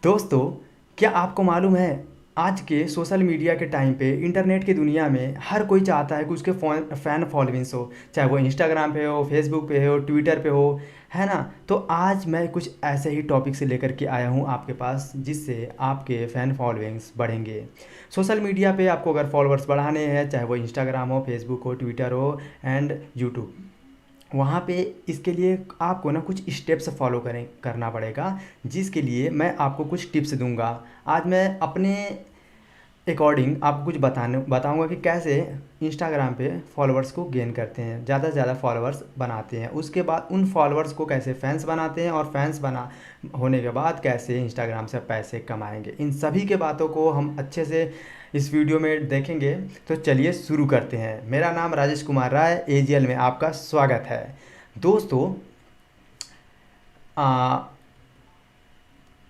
दोस्तों, क्या आपको मालूम है आज के सोशल मीडिया के टाइम पे इंटरनेट की दुनिया में हर कोई चाहता है कि उसके फ़ैन फॉलोइंग्स हो, चाहे वो इंस्टाग्राम पे हो, फेसबुक पे हो, ट्विटर पे हो, है ना? तो आज मैं कुछ ऐसे ही टॉपिक से लेकर के आया हूँ आपके पास जिससे आपके फ़ैन फॉलोइंग्स बढ़ेंगे। सोशल मीडिया पे आपको अगर फॉलोअर्स बढ़ाने हैं, चाहे वो इंस्टाग्राम हो, फेसबुक हो, ट्विटर हो एंड यूट्यूब, वहाँ पे इसके लिए आपको ना कुछ स्टेप्स फॉलो करना पड़ेगा, जिसके लिए मैं आपको कुछ टिप्स दूंगा। आज मैं अपने अकॉर्डिंग आपको कुछ बताने बताऊंगा कि कैसे इंस्टाग्राम पे फॉलोअर्स को गेन करते हैं, ज़्यादा से ज़्यादा फॉलोअर्स बनाते हैं। उसके बाद उन फॉलोअर्स को कैसे फैंस बनाते हैं और फैंस बना होने के बाद कैसे इंस्टाग्राम से पैसे कमाएंगे, इन सभी के बातों को हम अच्छे से इस वीडियो में देखेंगे। तो चलिए शुरू करते हैं। मेरा नाम राजेश कुमार राय, एजीएल में आपका स्वागत है। दोस्तों,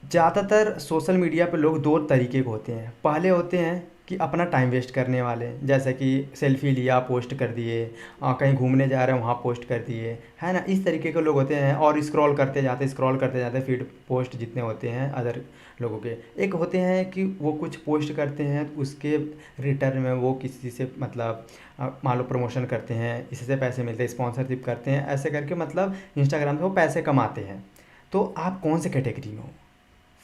ज़्यादातर सोशल मीडिया पे लोग दो तरीके के होते हैं। पहले होते हैं कि अपना टाइम वेस्ट करने वाले, जैसे कि सेल्फी लिया पोस्ट कर दिए, कहीं घूमने जा रहे हैं वहाँ पोस्ट कर दिए, है ना? इस तरीके के लोग होते हैं और स्क्रॉल करते जाते फीड पोस्ट जितने होते हैं अदर लोगों के। एक होते हैं कि वो कुछ पोस्ट करते हैं, उसके रिटर्न में वो किसी से मतलब मान लो प्रमोशन करते हैं, इससे पैसे मिलते हैं, स्पॉन्सरशिप करते हैं, ऐसे करके मतलब इंस्टाग्राम से वो पैसे कमाते हैं। तो आप कौन से कैटेगरी में हो?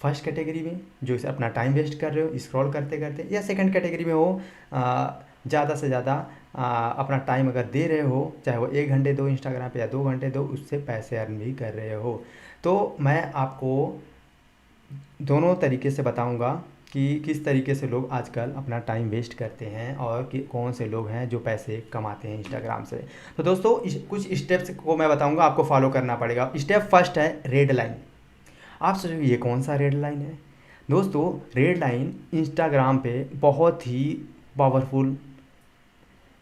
फर्स्ट कैटेगरी में जो इसे अपना टाइम वेस्ट कर रहे हो स्क्रॉल करते करते, या सेकंड कैटेगरी में हो ज़्यादा से ज़्यादा अपना टाइम अगर दे रहे हो, चाहे वो 1 घंटे दो इंस्टाग्राम पे या 2 घंटे दो, उससे पैसे अर्न भी कर रहे हो। तो मैं आपको दोनों तरीके से बताऊंगा कि किस तरीके से लोग आजकल अपना टाइम वेस्ट करते हैं और कि कौन से लोग हैं जो पैसे कमाते हैं इंस्टाग्राम से। तो दोस्तों, कुछ स्टेप्स को मैं बताऊंगा, आपको फॉलो करना पड़ेगा। स्टेप फर्स्ट है रेड लाइन। आप सोचोगे ये कौन सा रेड लाइन है? दोस्तों, रेड लाइन इंस्टाग्राम पे बहुत ही पावरफुल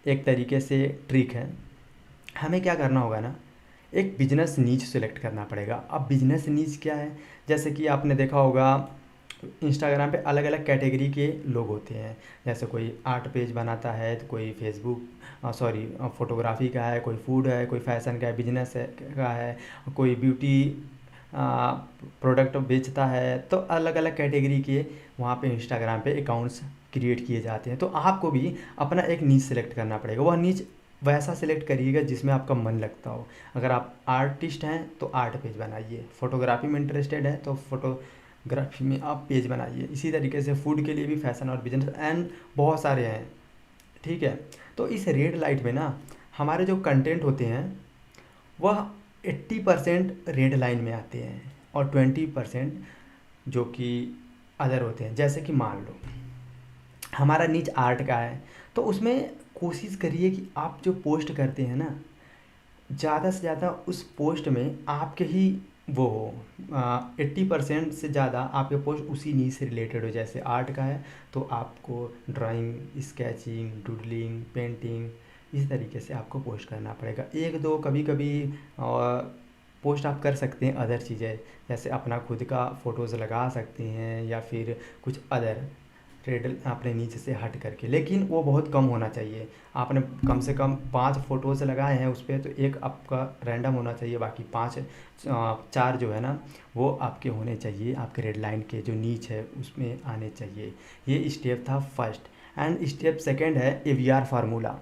एक तरीके से ट्रिक है। हमें क्या करना होगा ना, एक बिजनेस नीच सेलेक्ट करना पड़ेगा। अब बिजनेस नीच क्या है? जैसे कि आपने देखा होगा इंस्टाग्राम पे अलग अलग कैटेगरी के लोग होते हैं। जैसे कोई आर्ट पेज बनाता है, तो कोई फेसबुक सॉरी फोटोग्राफी का है, कोई फूड है, कोई फैशन का है, बिजनेस है का है, कोई ब्यूटी प्रोडक्ट बेचता है। तो अलग अलग कैटेगरी के वहाँ पे इंस्टाग्राम पे अकाउंट्स क्रिएट किए जाते हैं। तो आपको भी अपना एक नीच सेलेक्ट करना पड़ेगा। वह नीच वैसा सिलेक्ट करिएगा जिसमें आपका मन लगता हो। अगर आप आर्टिस्ट हैं तो आर्ट पेज बनाइए, फोटोग्राफी में इंटरेस्टेड है तो फोटोग्राफी में आप पेज बनाइए। इसी तरीके से फूड के लिए भी फैशन और बिजनेस एंड बहुत सारे हैं, ठीक है? तो इस रेड लाइट में ना हमारे जो कंटेंट होते हैं वह 80% रेड लाइन में आते हैं और 20% जो कि अदर होते हैं। जैसे कि मान लो हमारा निच आर्ट का है, तो उसमें कोशिश करिए कि आप जो पोस्ट करते हैं ना, ज़्यादा से ज़्यादा उस पोस्ट में आपके ही वो हो, 80% से ज़्यादा आपके पोस्ट उसी नीच से रिलेटेड हो। जैसे आर्ट का है तो आपको ड्राइंग, स्केचिंग, डूडलिंग, पेंटिंग, इस तरीके से आपको पोस्ट करना पड़ेगा। एक दो कभी कभी पोस्ट आप कर सकते हैं अदर चीज़ें, जैसे अपना खुद का फ़ोटोज़ लगा सकते हैं या फिर कुछ अदर रेडल अपने नीचे से हट करके, लेकिन वो बहुत कम होना चाहिए। आपने कम से कम 5 फ़ोटोज़ लगाए हैं उस पर, तो एक आपका रैंडम होना चाहिए, बाकी 4 जो है ना वो आपके होने चाहिए, आपके रेड लाइन के जो नीच है उसमें आने चाहिए। ये स्टेप था फर्स्ट। एंड स्टेप सेकंड है AVR फार्मूला।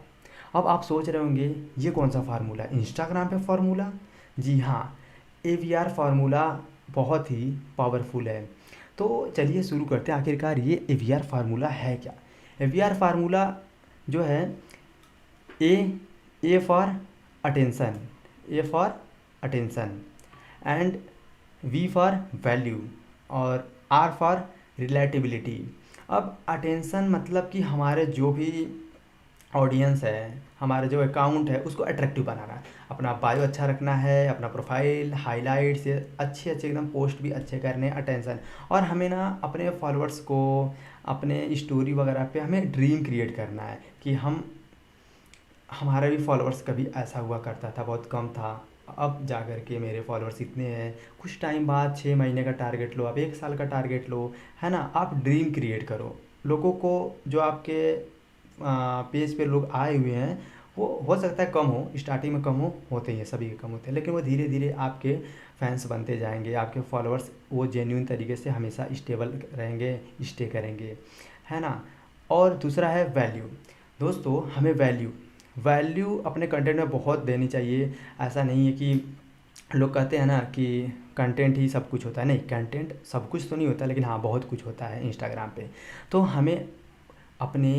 अब आप सोच रहे होंगे ये कौन सा फार्मूला, इंस्टाग्राम पे फार्मूला? जी हाँ, AVR फार्मूला बहुत ही पावरफुल है। तो चलिए शुरू करते हैं, आखिरकार ये AVR फार्मूला है क्या? AVR फार्मूला जो है, A A for attention, A for attention and V for value और आर फॉर रिलेटिबिलिटी। अब अटेंशन मतलब कि हमारे जो भी ऑडियंस है, हमारा जो अकाउंट है उसको अट्रैक्टिव बनाना है, अपना बायो अच्छा रखना है, अपना प्रोफाइल हाईलाइट से अच्छे अच्छे एकदम पोस्ट भी अच्छे करने, अटेंशन। और हमें ना अपने फॉलोअर्स को अपने स्टोरी वगैरह पे हमें ड्रीम क्रिएट करना है कि हम हमारा भी फॉलोअर्स कभी ऐसा हुआ करता था, बहुत कम था, अब जा कर के मेरे फॉलोअर्स इतने हैं। कुछ टाइम बाद 6 महीने का टारगेट लो, अब 1 साल का टारगेट लो, है ना? आप ड्रीम क्रिएट करो। लोगों को जो आपके पेज पे लोग आए हुए हैं वो हो सकता है कम हो, स्टार्टिंग में कम होते ही हैं, सभी के कम होते हैं, लेकिन वो धीरे धीरे आपके फैंस बनते जाएंगे, आपके फॉलोअर्स वो जेन्युइन तरीके से हमेशा स्टेबल रहेंगे, स्टे करेंगे, है ना। और दूसरा है वैल्यू। दोस्तों हमें वैल्यू वैल्यू अपने कंटेंट में बहुत देनी चाहिए। ऐसा नहीं है कि लोग कहते हैं ना कि कंटेंट ही सब कुछ होता है, नहीं, कंटेंट सब कुछ तो नहीं होता, लेकिन हाँ बहुत कुछ होता है इंस्टाग्राम पे। तो हमें अपने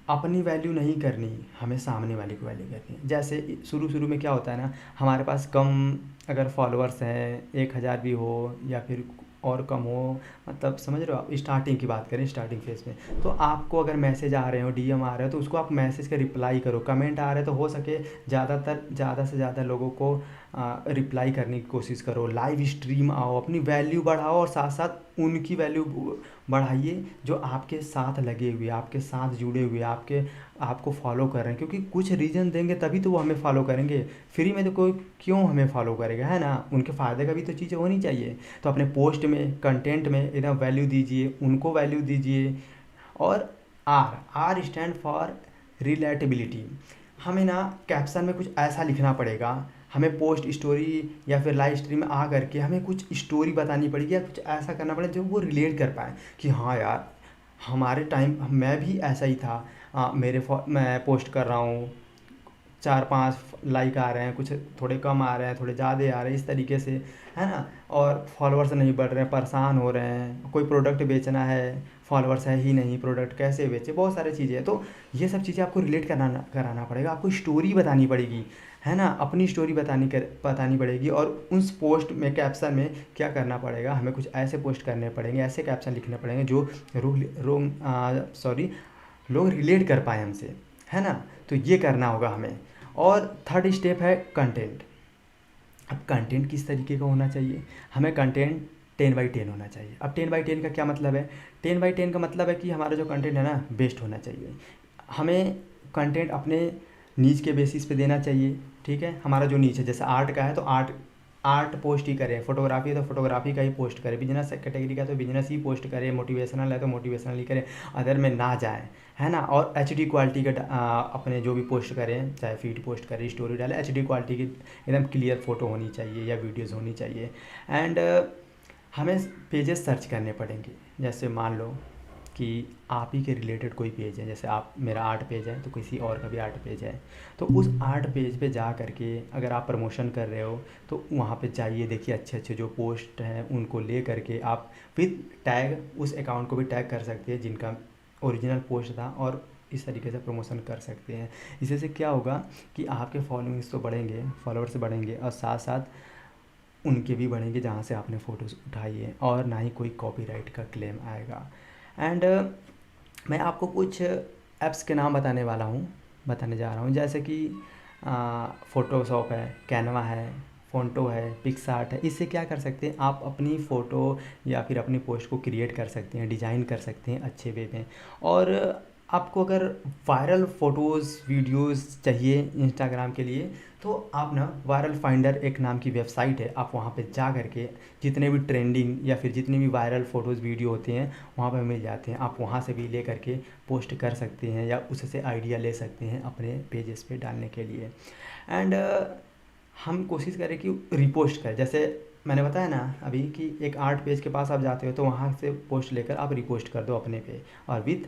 अपनी वैल्यू नहीं करनी, हमें सामने वाले की वैल्यू करनी है। जैसे शुरू शुरू में क्या होता है ना, हमारे पास कम अगर फॉलोअर्स हैं, 1,000 भी हो या फिर और कम हो, मतलब समझ रहे हो आप, स्टार्टिंग की बात करें, स्टार्टिंग फेज में, तो आपको अगर मैसेज आ रहे हो, डीएम आ रहे हो, तो उसको आप मैसेज का रिप्लाई करो। कमेंट आ रहे हैं तो हो सके ज़्यादा से ज़्यादा लोगों को रिप्लाई करने की कोशिश करो। लाइव स्ट्रीम आओ, अपनी वैल्यू बढ़ाओ और साथ साथ उनकी वैल्यू बढ़ाइए जो आपके साथ लगे हुए, आपके साथ जुड़े हुए, आपको फॉलो कर रहे हैं। क्योंकि कुछ रीज़न देंगे तभी तो वो हमें फॉलो करेंगे। फ्री में तो कोई क्यों हमें फॉलो करेगा, है ना। उनके फ़ायदे का भी तो चीज़ें होनी चाहिए। तो अपने पोस्ट में, कंटेंट में एकदम वैल्यू दीजिए, उनको वैल्यू दीजिए। और R R stand for relatability. हमें ना कैप्शन में कुछ ऐसा लिखना पड़ेगा, हमें पोस्ट स्टोरी या फिर लाइव स्ट्रीम में आ करके हमें कुछ स्टोरी बतानी पड़ेगी या कुछ ऐसा करना पड़ेगा जो वो रिलेट कर पाए कि हाँ यार, हमारे टाइम मैं भी ऐसा ही था। मैं पोस्ट कर रहा हूँ, 4-5 लाइक आ रहे हैं, कुछ थोड़े कम आ रहे हैं, थोड़े ज़्यादा आ रहे हैं, इस तरीके से, है ना। और फॉलोअर्स नहीं बढ़ रहे हैं, परेशान हो रहे हैं, कोई प्रोडक्ट बेचना है, फॉलोअर्स है ही नहीं, प्रोडक्ट कैसे बेचे, बहुत सारी चीज़ें हैं। तो ये सब चीज़ें आपको रिलेट कराना पड़ेगा, आपको स्टोरी बतानी पड़ेगी, है ना। अपनी स्टोरी बतानी पड़ेगी। और उस पोस्ट में, कैप्शन में क्या करना पड़ेगा, हमें कुछ ऐसे पोस्ट करने पड़ेंगे, ऐसे कैप्शन लिखने पड़ेंगे जो लोग रिलेट कर पाए हमसे, है ना। तो ये करना होगा हमें। और थर्ड स्टेप है कंटेंट। अब कंटेंट किस तरीके का होना चाहिए, हमें कंटेंट 10/10 होना चाहिए। अब 10/10 का क्या मतलब है, 10/10 का मतलब है कि हमारा जो कंटेंट है ना, बेस्ट होना चाहिए। हमें कंटेंट अपने नीच के बेसिस पे देना चाहिए, ठीक है। हमारा जो नीच है, जैसे आर्ट का है तो आर्ट आर्ट पोस्ट ही करें, फोटोग्राफी है तो फोटोग्राफी का ही पोस्ट करें, बिजनेस कैटेगरी का है तो बिजनेस ही पोस्ट करें, मोटिवेशनल है तो मोटिवेशनल ही करें, अदर में ना जाएं, है ना। और एचडी क्वालिटी का अपने जो भी पोस्ट करें, चाहे फीड पोस्ट करें, स्टोरी डालें, एचडी क्वालिटी की एकदम क्लियर फ़ोटो होनी चाहिए या वीडियोज़ होनी चाहिए। एंड हमें पेजेस सर्च करने पड़ेंगे। जैसे मान लो कि आप ही के रिलेटेड कोई पेज है, जैसे आप, मेरा आर्ट पेज है तो किसी और का भी आर्ट पेज है, तो उस आर्ट पेज पे जा करके अगर आप प्रमोशन कर रहे हो तो वहाँ पे जाइए, देखिए अच्छे अच्छे जो पोस्ट हैं उनको ले करके आप विद टैग उस अकाउंट को भी टैग कर सकते हैं जिनका ओरिजिनल पोस्ट था, और इस तरीके से प्रमोशन कर सकते हैं। इससे से क्या होगा कि आपके फॉलोइंग्स तो बढ़ेंगे, फॉलोअर्स बढ़ेंगे, और साथ साथ उनके भी बढ़ेंगे जहाँ से आपने फ़ोटोज़ उठाई है, और ना ही कोई कॉपीराइट का क्लेम आएगा। एंड मैं आपको कुछ ऐप्स के नाम बताने जा रहा हूँ। जैसे कि फ़ोटोशॉप है, कैनवा है, फ़ोंटो है, पिक्सआर्ट है। इससे क्या कर सकते हैं, आप अपनी फ़ोटो या फिर अपनी पोस्ट को क्रिएट कर सकते हैं, डिज़ाइन कर सकते हैं अच्छे वे में। और आपको अगर वायरल फ़ोटोज़, वीडियोज़ चाहिए इंस्टाग्राम के लिए, तो आप ना वायरल फाइंडर एक नाम की वेबसाइट है, आप वहाँ पे जा करके जितने भी ट्रेंडिंग या फिर जितने भी वायरल फ़ोटोज़ वीडियो होते हैं वहाँ पे मिल जाते हैं। आप वहाँ से भी ले करके पोस्ट कर सकते हैं या उससे आइडिया ले सकते हैं अपने पेजेस पे डालने के लिए। एंड हम कोशिश करें कि रिपोस्ट करें। जैसे मैंने बताया ना अभी कि एक आर्ट पेज के पास आप जाते हो तो वहाँ से पोस्ट लेकर आप रिपोस्ट कर दो अपने पे, और विथ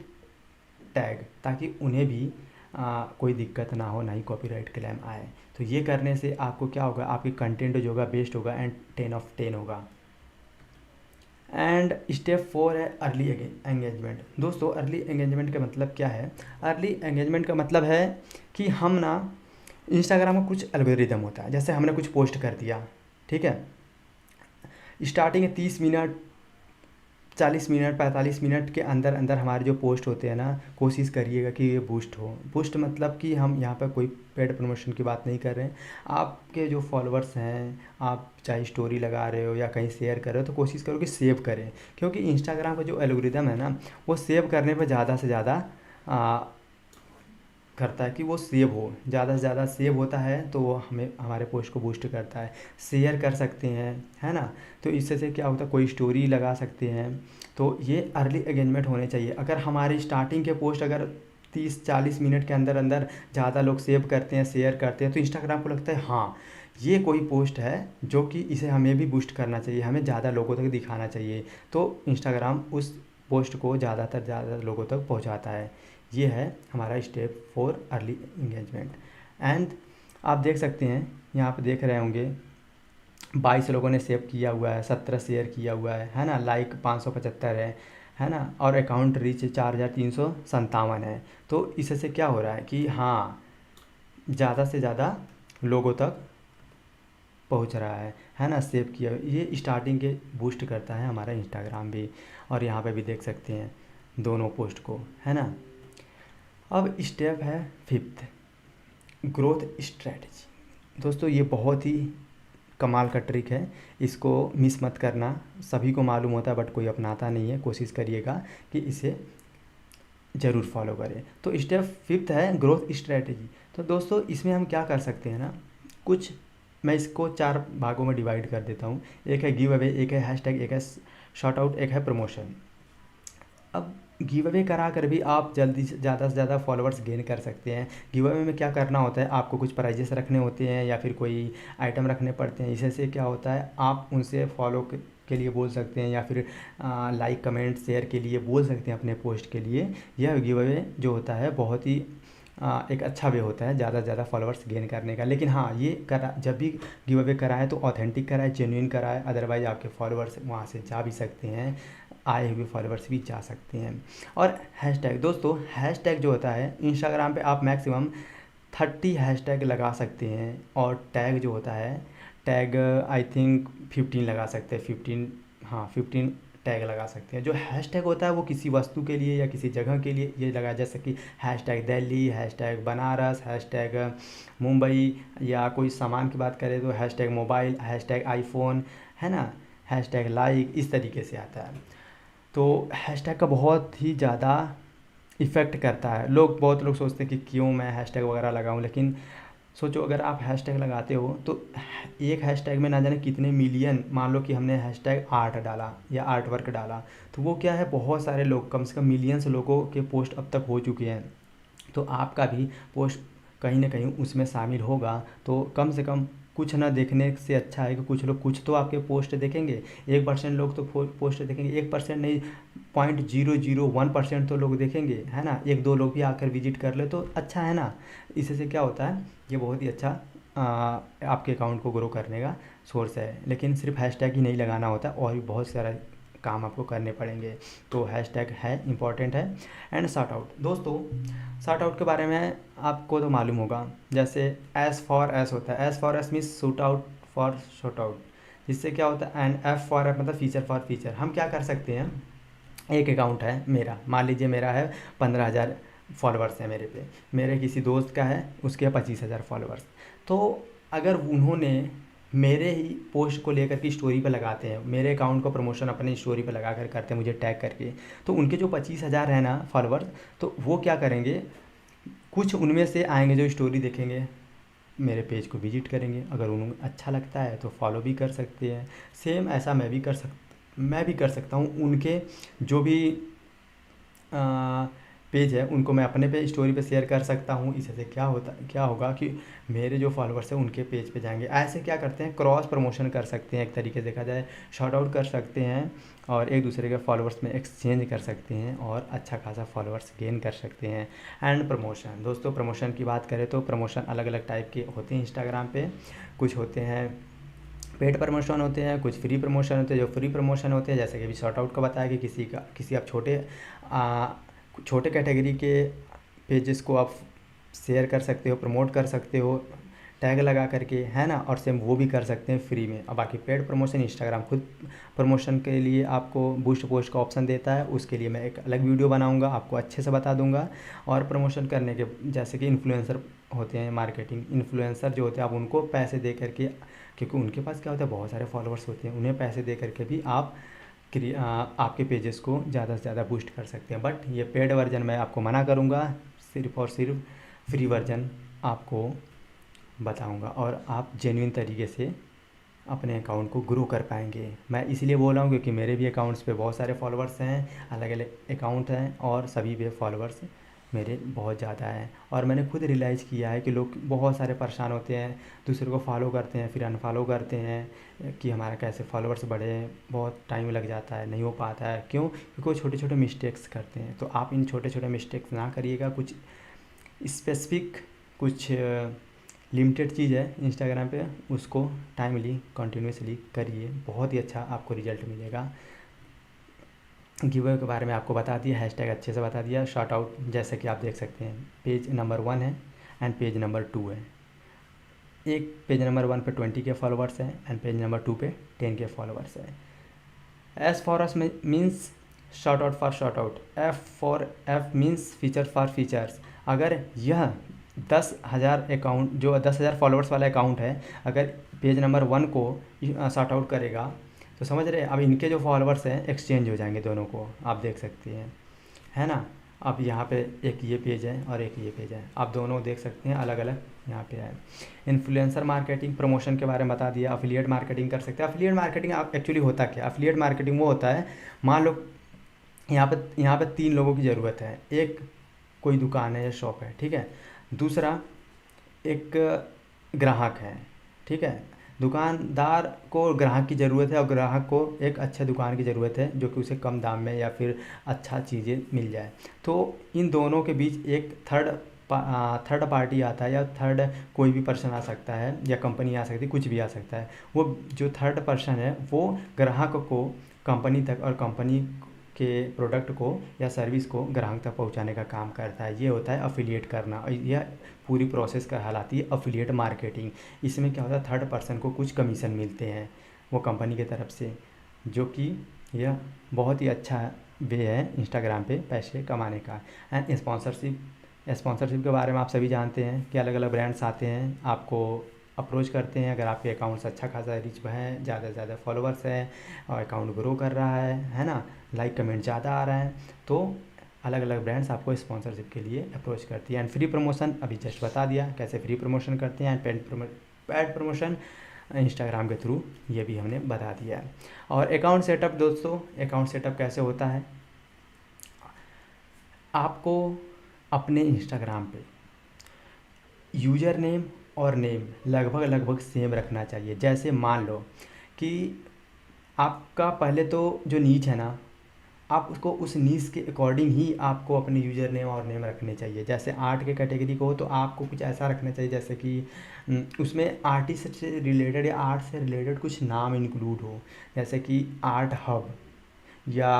टैग, ताकि उन्हें भी कोई दिक्कत ना हो, ना ही कॉपीराइट क्लेम आए। तो ये करने से आपको क्या होगा, आपकी कंटेंट जो होगा बेस्ट होगा एंड 10/10 होगा। एंड स्टेप 4 है अर्ली एंगेजमेंट। दोस्तों अर्ली एंगेजमेंट का मतलब क्या है, अर्ली एंगेजमेंट का मतलब है कि हम ना, इंस्टाग्राम का कुछ एल्गोरिदम होता है, जैसे हमने कुछ पोस्ट कर दिया, ठीक है, स्टार्टिंग में 30 मिनट, 40 मिनट, 45 मिनट के अंदर अंदर हमारे जो पोस्ट होते हैं ना, कोशिश करिएगा कि ये बूस्ट हो। बूस्ट मतलब कि हम यहाँ पर कोई पेड प्रमोशन की बात नहीं कर रहे हैं। आपके जो फॉलोअर्स हैं, आप चाहे स्टोरी लगा रहे हो या कहीं शेयर कर रहे हो, तो कोशिश करो कि सेव करें, क्योंकि इंस्टाग्राम का जो एल्गोरिदम है ना, वो सेव करने पर ज़्यादा से ज़्यादा करता है कि वो सेव हो, ज़्यादा से ज़्यादा सेव होता है तो वो हमें, हमारे पोस्ट को बूस्ट करता है। शेयर कर सकते हैं, है ना। तो इससे से क्या होता है, कोई स्टोरी लगा सकते हैं। तो ये अर्ली एंगेजमेंट होने चाहिए। अगर हमारी स्टार्टिंग के पोस्ट अगर 30-40 मिनट के अंदर अंदर ज़्यादा लोग सेव करते हैं, शेयर करते हैं, तो इंस्टाग्राम को लगता है हाँ ये कोई पोस्ट है जो कि इसे हमें भी बूस्ट करना चाहिए, हमें ज़्यादा लोगों तक दिखाना चाहिए, तो इंस्टाग्राम उस पोस्ट को ज़्यादा लोगों तक पहुंचाता है। ये है हमारा स्टेप 4 अर्ली इंगेजमेंट। एंड आप देख सकते हैं, यहाँ पे देख रहे होंगे 22 लोगों ने सेव किया हुआ है, 17 शेयर किया हुआ है ना, लाइक 575 है ना, और अकाउंट रीच 4357 है। तो इससे क्या हो रहा है कि हाँ, ज़्यादा से ज़्यादा लोगों तक पहुंच रहा है ना, सेव किया। ये स्टार्टिंग के बूस्ट करता है हमारा इंस्टाग्राम भी, और यहाँ पे भी देख सकते हैं दोनों पोस्ट को, है ना। अब स्टेप है 5th, ग्रोथ स्ट्रेटजी। दोस्तों ये बहुत ही कमाल का ट्रिक है, इसको मिस मत करना। सभी को मालूम होता है बट कोई अपनाता नहीं है, कोशिश करिएगा कि इसे ज़रूर फॉलो करें। तो स्टेप 5th है ग्रोथ स्ट्रेटजी। तो दोस्तों इसमें हम क्या कर सकते हैं ना, कुछ मैं इसको 4 भागों में डिवाइड कर देता हूँ। एक है गिव अवे, एक है हैशटैग, एक है शॉर्ट आउट, एक है प्रमोशन। अब गिव अवे करा कर भी आप जल्दी से ज़्यादा फॉलोअर्स गेन कर सकते हैं। गिव अवे में क्या करना होता है, आपको कुछ प्राइजेस रखने होते हैं या फिर कोई आइटम रखने पड़ते हैं। इससे क्या होता है, आप उनसे फॉलो के लिए बोल सकते हैं या फिर लाइक कमेंट शेयर के लिए बोल सकते हैं अपने पोस्ट के लिए। यह गिव अवे जो होता है बहुत ही एक अच्छा वे होता है ज़्यादा से ज़्यादा फॉलोअर्स गेन करने का। लेकिन हाँ, ये करा जब भी गिव अवे कराए तो ऑथेंटिक कराए, जेन्युइन कराए, अदरवाइज़ आपके फॉलोअर्स वहाँ से जा भी सकते हैं, आए हुए फॉलोअर्स भी जा सकते हैं। और हैशटैग, दोस्तों हैशटैग जो होता है इंस्टाग्राम पे आप मैक्सिमम 30 हैशटैग लगा सकते हैं, और टैग जो होता है, टैग आई थिंक 15 लगा सकते हैं, 15, हाँ 15 टैग लगा सकते हैं। जो हैशटैग होता है वो किसी वस्तु के लिए या किसी जगह के लिए ये लगा, जैसे कि hashtag Delhi, hashtag Banaras, hashtag Mumbai, या कोई सामान की बात करें तो हैशटैग मोबाइल, हैशटैग आईफोन, है ना, हैशटैग लाइक, इस तरीके से आता है। तो हैशटैग का बहुत ही ज़्यादा इफ़ेक्ट करता है। बहुत लोग सोचते हैं कि क्यों मैं हैशटैग वगैरह लगाऊं, लेकिन सोचो अगर आप हैशटैग लगाते हो तो एक हैशटैग में ना जाने कितने मिलियन, मान लो कि हमने हैशटैग आर्ट डाला या आर्ट वर्क डाला, तो वो क्या है, बहुत सारे लोग, कम से कम मिलियंस लोगों के पोस्ट अब तक हो चुके हैं। तो आपका भी पोस्ट कहीं ना कहीं उसमें शामिल होगा। तो कम से कम कुछ ना देखने से अच्छा है कि कुछ लोग कुछ तो आपके पोस्ट देखेंगे। 1% लोग तो पोस्ट देखेंगे, 1% नहीं, 0.001% तो लोग देखेंगे, है ना। 1-2 लोग भी आकर विजिट कर ले तो अच्छा है ना। इससे क्या होता है, ये बहुत ही अच्छा आपके अकाउंट को ग्रो करने का सोर्स है। लेकिन सिर्फ हैशटैग ही नहीं लगाना होता, और भी बहुत सारा काम आपको करने पड़ेंगे। तो हैशटैग है, इम्पॉर्टेंट है। एंड शॉर्ट आउट, दोस्तों शॉर्ट आउट के बारे में आपको तो मालूम होगा, जैसे एस फॉर एस होता है, S for S means shoot out for short out, जिससे क्या होता है, एंड एफ फॉर एफ मतलब फीचर फॉर फीचर। हम क्या कर सकते हैं, एक अकाउंट है मेरा, मान लीजिए मेरा है 15,000 फॉलोअर्स है मेरे पे, मेरे किसी दोस्त का है उसके 25,000 फॉलोअर्स। तो अगर उन्होंने मेरे ही पोस्ट को लेकर के स्टोरी पे लगाते हैं, मेरे अकाउंट को प्रमोशन अपने स्टोरी पे लगा कर करते हैं मुझे टैग करके, तो उनके जो 25,000 है ना फॉलोअर्स, तो वो क्या करेंगे, कुछ उनमें से आएंगे जो स्टोरी देखेंगे, मेरे पेज को विजिट करेंगे, अगर उन्हें अच्छा लगता है तो फॉलो भी कर सकते हैं। सेम ऐसा मैं भी कर सकता हूँ। उनके जो भी पेज है उनको मैं अपने पे स्टोरी पे शेयर कर सकता हूँ। इससे क्या होगा कि मेरे जो फॉलोअर्स हैं उनके पेज पे जाएंगे। ऐसे क्या करते हैं, क्रॉस प्रमोशन कर सकते हैं, एक तरीके से देखा जाए शॉर्ट आउट कर सकते हैं, और एक दूसरे के फॉलोअर्स में एक्सचेंज कर सकते हैं, और अच्छा खासा फॉलोअर्स गेन कर सकते हैं। एंड प्रमोशन, दोस्तों प्रमोशन की बात करें तो प्रमोशन अलग अलग टाइप के होते हैं इंस्टाग्राम पे। कुछ होते हैं पेड प्रमोशन होते हैं, कुछ फ्री प्रमोशन होते हैं। जो फ्री प्रमोशन होते हैं, जैसे कि अभी शॉर्ट आउट का बताया कि किसी आप छोटे कैटेगरी के पेजेस को आप शेयर कर सकते हो, प्रमोट कर सकते हो टैग लगा करके, है ना, और सेम वो भी कर सकते हैं फ्री में। और बाकी पेड प्रमोशन इंस्टाग्राम खुद प्रमोशन के लिए आपको बूस्ट पोस्ट का ऑप्शन देता है, उसके लिए मैं एक अलग वीडियो बनाऊंगा, आपको अच्छे से बता दूंगा। और प्रमोशन करने के, जैसे कि इन्फ्लुएंसर होते हैं, मार्केटिंग इन्फ्लुएंसर जो होते हैं, आप उनको पैसे दे करके, क्योंकि उनके पास क्या होता है, बहुत सारे फॉलोअर्स होते हैं, उन्हें पैसे दे करके भी आप आपके पेजेस को ज़्यादा से ज़्यादा बूस्ट कर सकते हैं। बट ये पेड वर्जन मैं आपको मना करूँगा, सिर्फ़ और सिर्फ फ्री वर्जन आपको बताऊँगा, और आप जेन्युइन तरीके से अपने अकाउंट को ग्रो कर पाएंगे। मैं इसलिए बोल रहा हूँ क्योंकि मेरे भी अकाउंट्स पे बहुत सारे फॉलोअर्स हैं, अलग अलग अकाउंट हैं, और सभी पे फॉलोअर्स मेरे बहुत ज़्यादा हैं। और मैंने खुद रियलाइज़ किया है कि लोग बहुत सारे परेशान होते हैं, दूसरे को फॉलो करते हैं फिर अनफॉलो करते हैं कि हमारा कैसे फॉलोअर्स बढ़े, बहुत टाइम लग जाता है, नहीं हो पाता है। क्यों? क्योंकि वो छोटे छोटे मिस्टेक्स करते हैं। तो आप इन छोटे छोटे मिस्टेक्स ना करिएगा, कुछ स्पेसिफिक, कुछ लिमिटेड चीज़ है इंस्टाग्राम पे, उसको टाइमली कंटिन्यूसली करिए, बहुत ही अच्छा आपको रिजल्ट मिलेगा। गिव अवे के बारे में आपको बता दिया, हैशटैग अच्छे से बता दिया, शॉर्ट आउट जैसे कि आप देख सकते हैं पेज नंबर 1 है एंड पेज नंबर 2 है। एक पेज नंबर 1 पे 20 के फॉलोवर्स हैं एंड पेज नंबर 2 पे 10 के फॉलोवर्स हैं। S for us means short out for short out, F means feature for features. अगर यह 10,000 अकाउंट, जो 10,000 फॉलोअर्स वाला अकाउंट है, अगर पेज नंबर 1 को शॉर्ट आउट करेगा तो समझ रहे हैं, अब इनके जो फॉलोअर्स हैं एक्सचेंज हो जाएंगे दोनों को, आप देख सकते हैं, है ना। अब यहाँ पे एक ये पेज है और एक ये पेज है, आप दोनों देख सकते हैं अलग अलग यहाँ पे है। इन्फ्लुएंसर मार्केटिंग, प्रमोशन के बारे में बता दिया। अफिलिएट मार्केटिंग कर सकते हैं। अफिलिएट मार्केटिंग आप एक्चुअली होता क्या? अफिलिएट मार्केटिंग वो होता है, मान लो यहाँ पे 3 लोगों की ज़रूरत है। एक कोई दुकान है या शॉप है, ठीक है। दूसरा एक ग्राहक है, ठीक है। दुकानदार को ग्राहक की ज़रूरत है और ग्राहक को एक अच्छे दुकान की ज़रूरत है जो कि उसे कम दाम में या फिर अच्छा चीज़ें मिल जाए। तो इन दोनों के बीच एक थर्ड पार्टी आता है, या थर्ड कोई भी पर्सन आ सकता है, या कंपनी आ सकती है, कुछ भी आ सकता है। वो जो थर्ड पर्सन है वो ग्राहक को कंपनी तक और कंपनी के प्रोडक्ट को या सर्विस को ग्राहक तक पहुंचाने का काम करता है। ये होता है अफिलिएट करना, और यह पूरी प्रोसेस कहलाती है अफिलिएट मार्केटिंग। इसमें क्या होता है, थर्ड पर्सन को कुछ कमीशन मिलते हैं वो कंपनी की तरफ से, जो कि यह बहुत ही अच्छा वे है इंस्टाग्राम पे पैसे कमाने का। एंड स्पॉन्सरशिप के बारे में आप सभी जानते हैं कि अलग अलग ब्रांड्स आते हैं, आपको अप्रोच करते हैं। अगर आपके अकाउंट्स अच्छा खासा रीच है, ज़्यादा से ज़्यादा फॉलोअर्स हैं और अकाउंट ग्रो कर रहा है ना, लाइक कमेंट ज़्यादा आ रहा है, तो अलग अलग ब्रांड्स आपको स्पॉन्सरशिप के लिए अप्रोच करती है। एंड फ्री प्रमोशन अभी जस्ट बता दिया कैसे फ्री प्रमोशन करते हैं। एंड पेड प्रमोशन इंस्टाग्राम के थ्रू, ये भी हमने बता दिया है। और अकाउंट सेटअप दोस्तों, अकाउंट सेटअप कैसे होता है, आपको अपने इंस्टाग्राम पे यूज़र नेम और नेम लगभग सेम रखना चाहिए। जैसे मान लो कि आपका पहले तो जो नीच है ना, आप उसको उस नीच के अकॉर्डिंग ही आपको अपने यूज़र नेम और नेम रखने चाहिए। जैसे आर्ट के कैटेगरी को हो तो आपको कुछ ऐसा रखना चाहिए जैसे कि उसमें आर्टिस्ट से रिलेटेड या आर्ट से रिलेटेड कुछ नाम इंक्लूड हो, जैसे कि आर्ट हब या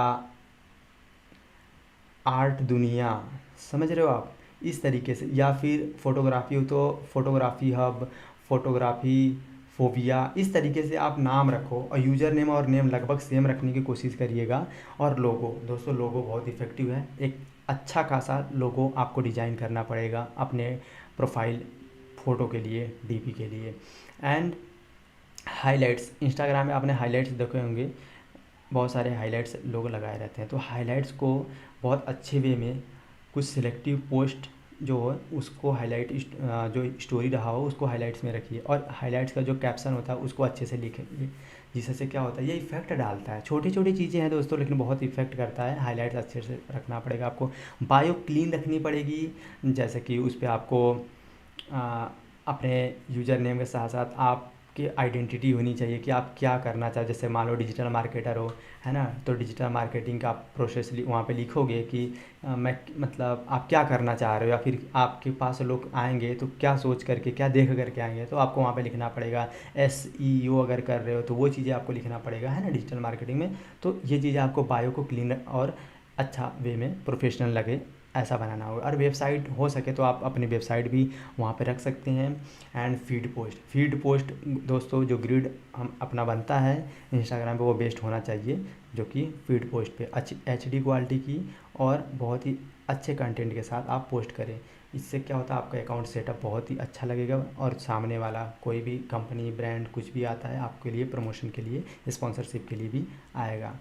आर्ट दुनिया, समझ रहे हो आप, इस तरीके से। या फिर फोटोग्राफी हो तो फोटोग्राफी हब, फोटोग्राफी फोबिया, इस तरीके से आप नाम रखो और यूज़र नेम और नेम लगभग सेम रखने की कोशिश करिएगा। और लोगो दोस्तों, लोगो बहुत इफ़ेक्टिव है। एक अच्छा खासा लोगो आपको डिज़ाइन करना पड़ेगा अपने प्रोफाइल फ़ोटो के लिए, डीपी के लिए। एंड हाइलाइट्स, इंस्टाग्राम में आपने हाइलाइट्स देखे होंगे, बहुत सारे हाइलाइट्स लोग लगाए रहते हैं। तो हाइलाइट्स को बहुत अच्छे वे में कुछ सिलेक्टिव पोस्ट जो हो उसको हाईलाइट, जो स्टोरी रहा हो उसको हाइलाइट्स में रखिए। और हाइलाइट्स का जो कैप्शन होता है उसको अच्छे से लिखेंगे, जिससे क्या होता है, ये इफेक्ट डालता है। छोटी छोटी चीज़ें हैं दोस्तों, लेकिन बहुत इफेक्ट करता है। हाइलाइट्स अच्छे से रखना पड़ेगा आपको। बायो क्लीन रखनी पड़ेगी, जैसे कि उस पर आपको अपने यूज़र नेम के साथ साथ आपकी आइडेंटिटी होनी चाहिए कि आप क्या करना चाहो। जैसे मान लो डिजिटल मार्केटर हो, है ना, तो डिजिटल मार्केटिंग का आप प्रोसेस वहाँ पे लिखोगे कि मैं मतलब आप क्या करना चाह रहे हो, या फिर आपके पास लोग आएंगे तो क्या सोच करके, क्या देख करके आएंगे, तो आपको वहाँ पे लिखना पड़ेगा। SEO अगर कर रहे हो तो वो चीज़ें आपको लिखना पड़ेगा, है ना, डिजिटल मार्केटिंग में। तो ये चीज़ें आपको बायो को क्लीन और अच्छा वे में प्रोफेशनल लगे ऐसा बनाना होगा। और वेबसाइट हो सके तो आप अपनी वेबसाइट भी वहाँ पे रख सकते हैं। एंड फीड पोस्ट दोस्तों, जो ग्रिड हम अपना बनता है इंस्टाग्राम पे वो बेस्ट होना चाहिए, जो कि फीड पोस्ट पे अच्छी HD क्वालिटी की और बहुत ही अच्छे कंटेंट के साथ आप पोस्ट करें। इससे क्या होता है, आपका अकाउंट सेटअप बहुत ही अच्छा लगेगा और सामने वाला कोई भी कंपनी, ब्रांड कुछ भी आता है आपके लिए प्रमोशन के लिए, स्पॉन्सरशिप के लिए भी आएगा।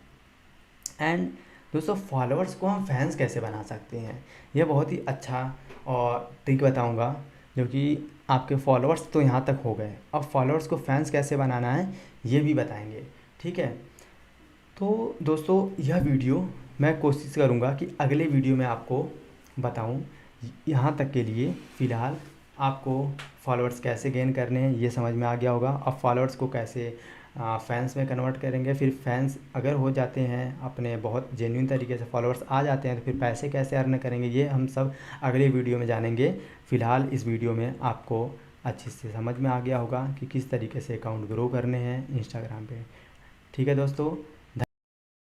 एंड दोस्तों, फॉलोअर्स को हम फैंस कैसे बना सकते हैं, ये बहुत ही अच्छा और ट्रिक बताऊंगा, जो कि आपके फॉलोअर्स तो यहाँ तक हो गए, अब फॉलोअर्स को फैंस कैसे बनाना है ये भी बताएंगे, ठीक है। तो दोस्तों, यह वीडियो मैं कोशिश करूँगा कि अगले वीडियो में आपको बताऊं। यहाँ तक के लिए फ़िलहाल आपको फॉलोअर्स कैसे गेन करने हैं ये समझ में आ गया होगा। अब फॉलोअर्स को कैसे फैंस में कन्वर्ट करेंगे, फिर फैंस अगर हो जाते हैं अपने बहुत जेन्युइन तरीके से फॉलोअर्स आ जाते हैं तो फिर पैसे कैसे अर्न करेंगे, ये हम सब अगले वीडियो में जानेंगे। फ़िलहाल इस वीडियो में आपको अच्छे से समझ में आ गया होगा कि किस तरीके से अकाउंट ग्रो करने हैं इंस्टाग्राम पे। ठीक है दोस्तों,